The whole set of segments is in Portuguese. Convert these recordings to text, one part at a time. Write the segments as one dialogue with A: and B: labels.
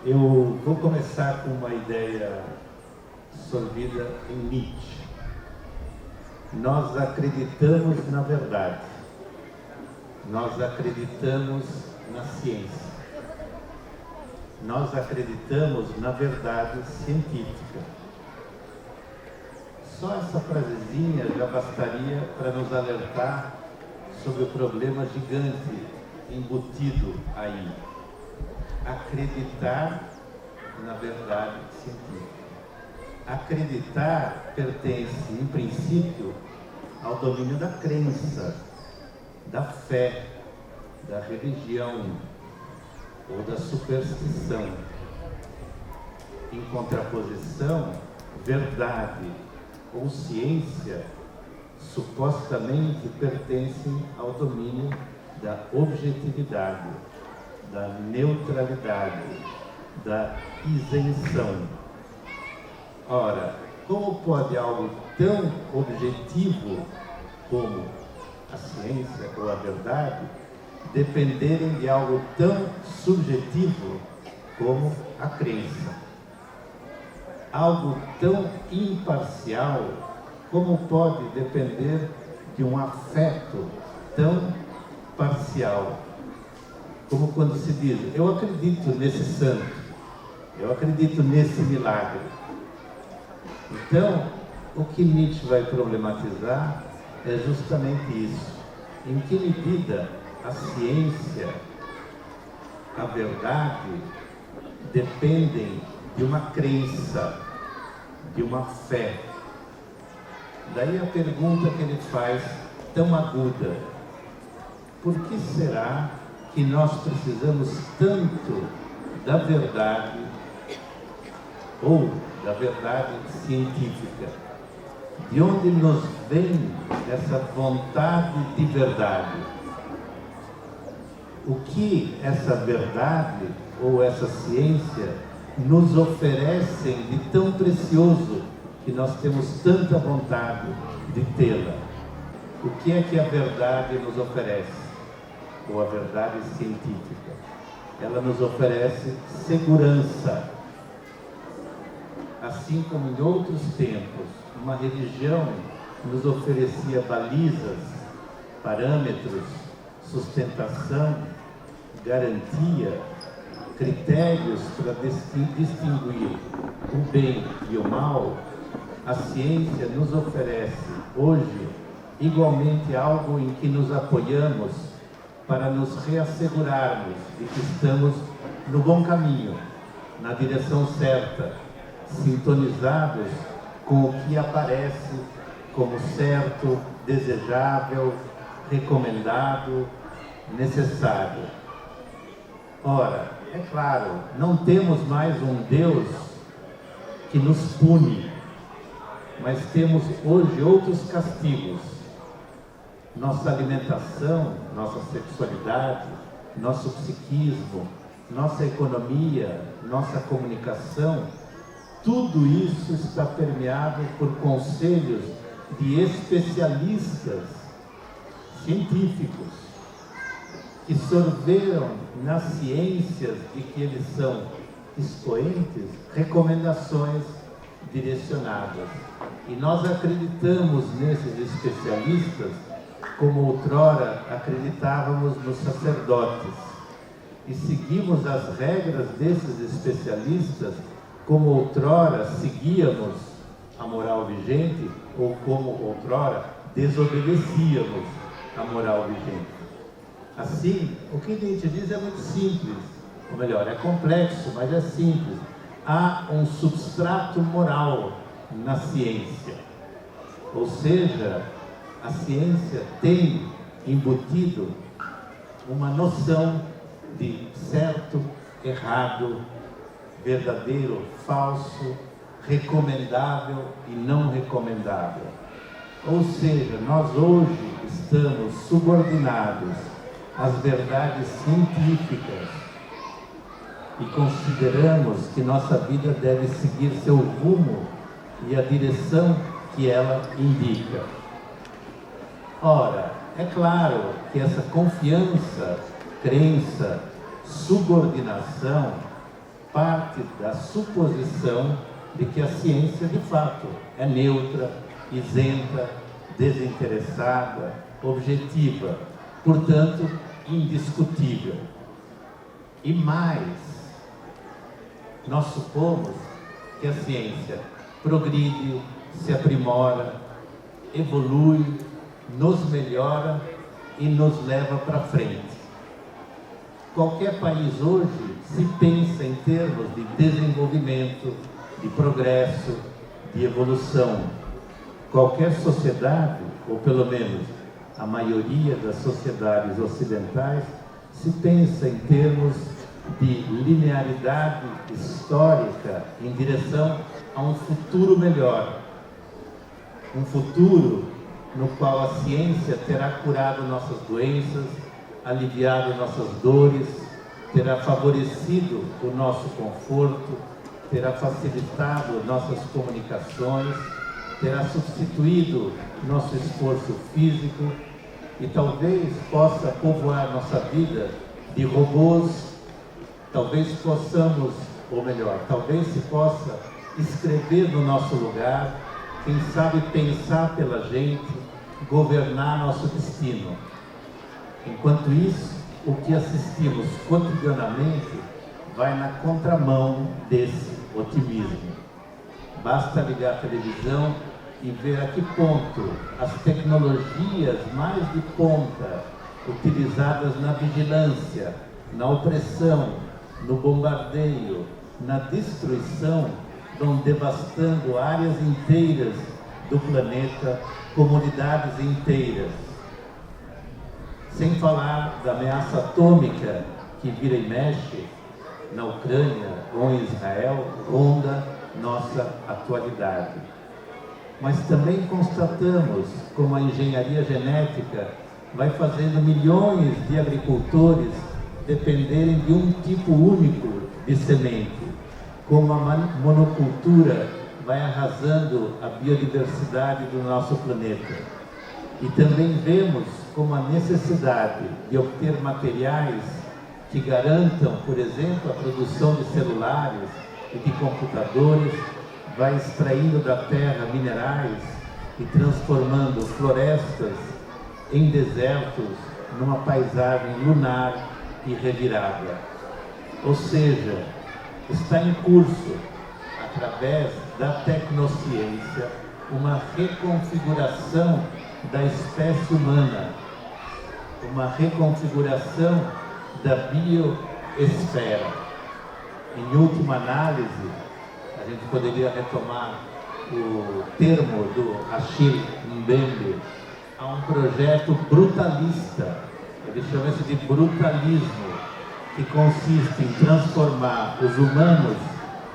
A: Eu vou começar com uma ideia sorvida em Nietzsche. Nós acreditamos na verdade. Nós acreditamos na ciência. Nós acreditamos na verdade científica. Só essa frasezinha já bastaria para nos alertar sobre o problema gigante embutido aí. Acreditar na verdade científica. Acreditar pertence, em princípio, ao domínio da crença, da fé, da religião ou da superstição. Em contraposição, verdade ou ciência supostamente pertencem ao domínio da objetividade, da neutralidade, da isenção. Ora, como pode algo tão objetivo como a ciência ou a verdade dependerem de algo tão subjetivo como a crença? Algo tão imparcial, como pode depender de um afeto tão parcial? Como quando se diz, eu acredito nesse santo, eu acredito nesse milagre. Então, o que Nietzsche vai problematizar é justamente isso. Em que medida a ciência, a verdade, dependem de uma crença, de uma fé. Daí a pergunta que ele faz, tão aguda: por que será que nós precisamos tanto da verdade ou da verdade científica? De onde nos vem essa vontade de verdade? O que essa verdade ou essa ciência nos oferecem de tão precioso que nós temos tanta vontade de tê-la? O que é que a verdade nos oferece? Ou a verdade científica? Ela nos oferece segurança. Assim como em outros tempos, uma religião nos oferecia balizas, parâmetros, sustentação, garantia, critérios para distinguir o bem e o mal, a ciência nos oferece hoje igualmente algo em que nos apoiamos para nos reassegurarmos de que estamos no bom caminho, na direção certa, sintonizados com o que aparece como certo, desejável, recomendado, necessário. Ora, é claro, não temos mais um Deus que nos pune, mas temos hoje outros castigos. Nossa alimentação, nossa sexualidade, nosso psiquismo, nossa economia, nossa comunicação, tudo isso está permeado por conselhos de especialistas científicos que sorveram nas ciências de que eles são expoentes recomendações direcionadas. E nós acreditamos nesses especialistas como outrora acreditávamos nos sacerdotes. E seguimos as regras desses especialistas como outrora seguíamos a moral vigente ou como outrora desobedecíamos a moral vigente. Assim, o que Nietzsche diz é muito simples, ou melhor, é complexo, mas é simples. Há um substrato moral na ciência, ou seja, a ciência tem embutido uma noção de certo, errado, verdadeiro, falso, recomendável e não recomendável. Ou seja, nós hoje estamos subordinados às verdades científicas e consideramos que nossa vida deve seguir seu rumo e a direção que ela indica. Ora, é claro que essa confiança, crença, subordinação parte da suposição de que a ciência, de fato, é neutra, isenta, desinteressada, objetiva, portanto, indiscutível. E mais, nós supomos que a ciência progride, se aprimora, evolui, nos melhora e nos leva para frente. Qualquer país hoje se pensa em termos de desenvolvimento, de progresso, de evolução. Qualquer sociedade, ou pelo menos a maioria das sociedades ocidentais, se pensa em termos de linearidade histórica em direção a um futuro melhor. Um futuro no qual a ciência terá curado nossas doenças, aliviado nossas dores, terá favorecido o nosso conforto, terá facilitado nossas comunicações, terá substituído nosso esforço físico e talvez possa povoar nossa vida de robôs, talvez possamos, ou melhor, talvez se possa escrever no nosso lugar, quem sabe pensar pela gente, governar nosso destino. Enquanto isso, o que assistimos cotidianamente vai na contramão desse otimismo. Basta ligar a televisão e ver a que ponto as tecnologias mais de ponta, utilizadas na vigilância, na opressão, no bombardeio, na destruição, vão devastando áreas inteiras do planeta, comunidades inteiras. Sem falar da ameaça atômica que vira e mexe na Ucrânia ou em Israel, ronda nossa atualidade. Mas também constatamos como a engenharia genética vai fazendo milhões de agricultores dependerem de um tipo único de semente, como a monocultura vai arrasando a biodiversidade do nosso planeta. E também vemos como a necessidade de obter materiais que garantam, por exemplo, a produção de celulares e de computadores, vai extraindo da terra minerais e transformando florestas em desertos numa paisagem lunar e revirada. Ou seja, está em curso, através da tecnosciência, uma reconfiguração da espécie humana, uma reconfiguração da biosfera. Em última análise, a gente poderia retomar o termo do Achille Mbembe, há um projeto brutalista, ele chama isso de brutalismo, que consiste em transformar os humanos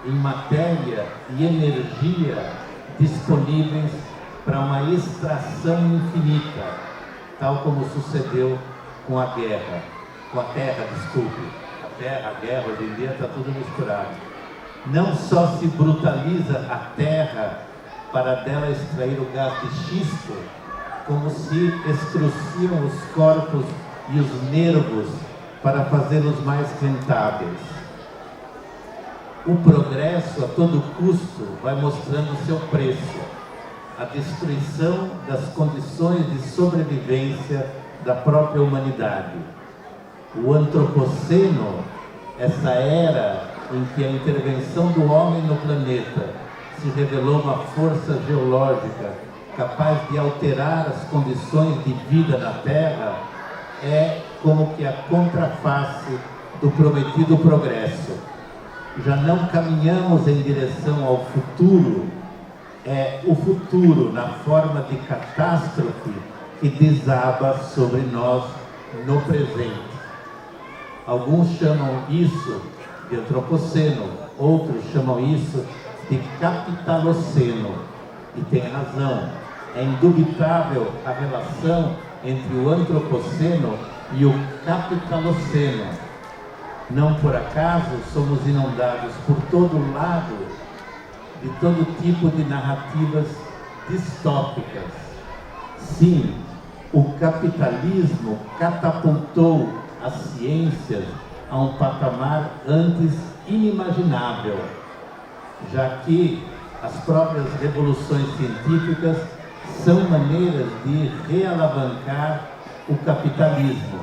A: em matéria e energia disponíveis para uma extração infinita, tal como sucedeu com a guerra, com a terra, desculpe. A terra, a guerra, hoje em dia está tudo misturado. Não só se brutaliza a terra para dela extrair o gás de xisto, como se estruciam os corpos e os nervos para fazê-los mais rentáveis. O progresso, a todo custo, vai mostrando o seu preço. A destruição das condições de sobrevivência da própria humanidade. O antropoceno, essa era em que a intervenção do homem no planeta se revelou uma força geológica capaz de alterar as condições de vida na Terra, é como que a contraface do prometido progresso. Já não caminhamos em direção ao futuro, é o futuro na forma de catástrofe que desaba sobre nós no presente. Alguns chamam isso de antropoceno, outros chamam isso de capitaloceno, e tem razão. É indubitável a relação entre o antropoceno e o capitaloceno. Não por acaso somos inundados por todo lado de todo tipo de narrativas distópicas. Sim, o capitalismo catapultou as ciências a um patamar antes inimaginável, já que as próprias revoluções científicas são maneiras de realavancar o capitalismo.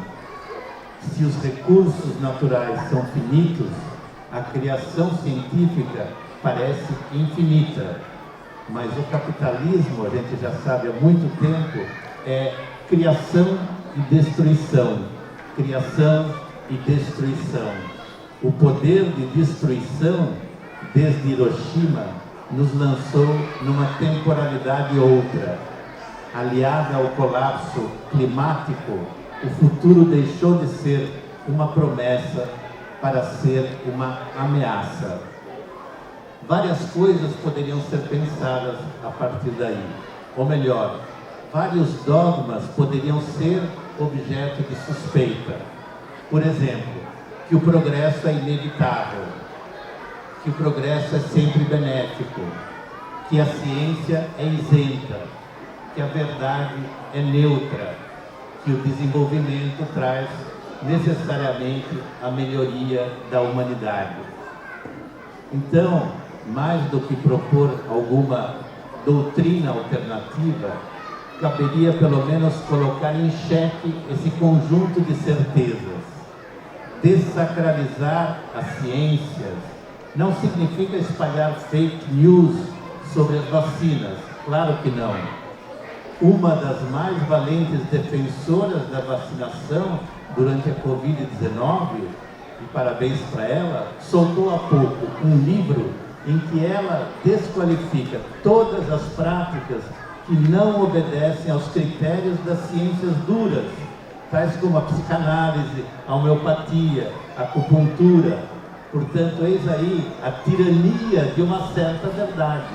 A: Se os recursos naturais são finitos, a criação científica parece infinita. Mas o capitalismo, a gente já sabe há muito tempo, é criação e destruição. Criação e destruição. O poder de destruição, desde Hiroshima, nos lançou numa temporalidade outra. Aliada ao colapso climático, o futuro deixou de ser uma promessa para ser uma ameaça. Várias coisas poderiam ser pensadas a partir daí. Ou melhor, vários dogmas poderiam ser objeto de suspeita. Por exemplo, que o progresso é inevitável, que o progresso é sempre benéfico, que a ciência é isenta, que a verdade é neutra, que o desenvolvimento traz necessariamente a melhoria da humanidade. Então, mais do que propor alguma doutrina alternativa, caberia pelo menos colocar em xeque esse conjunto de certezas. Desacralizar as ciências não significa espalhar fake news sobre as vacinas, claro que não. Uma das mais valentes defensoras da vacinação durante a Covid-19, e parabéns para ela, soltou há pouco um livro em que ela desqualifica todas as práticas que não obedecem aos critérios das ciências duras, tais como a psicanálise, a homeopatia, a acupuntura. Portanto, eis aí a tirania de uma certa verdade.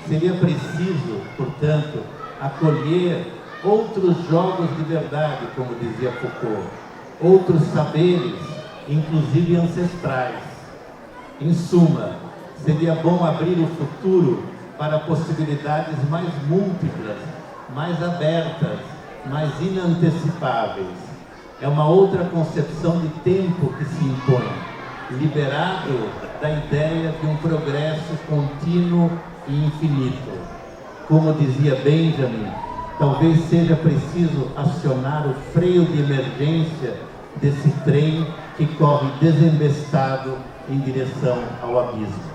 A: Seria preciso, portanto, acolher outros jogos de verdade, como dizia Foucault, outros saberes, inclusive ancestrais. Em suma, seria bom abrir o futuro para possibilidades mais múltiplas, mais abertas, mais inantecipáveis. É uma outra concepção de tempo que se impõe, liberado da ideia de um progresso contínuo e infinito. Como dizia Benjamin, talvez seja preciso acionar o freio de emergência desse trem que corre desembestado em direção ao abismo.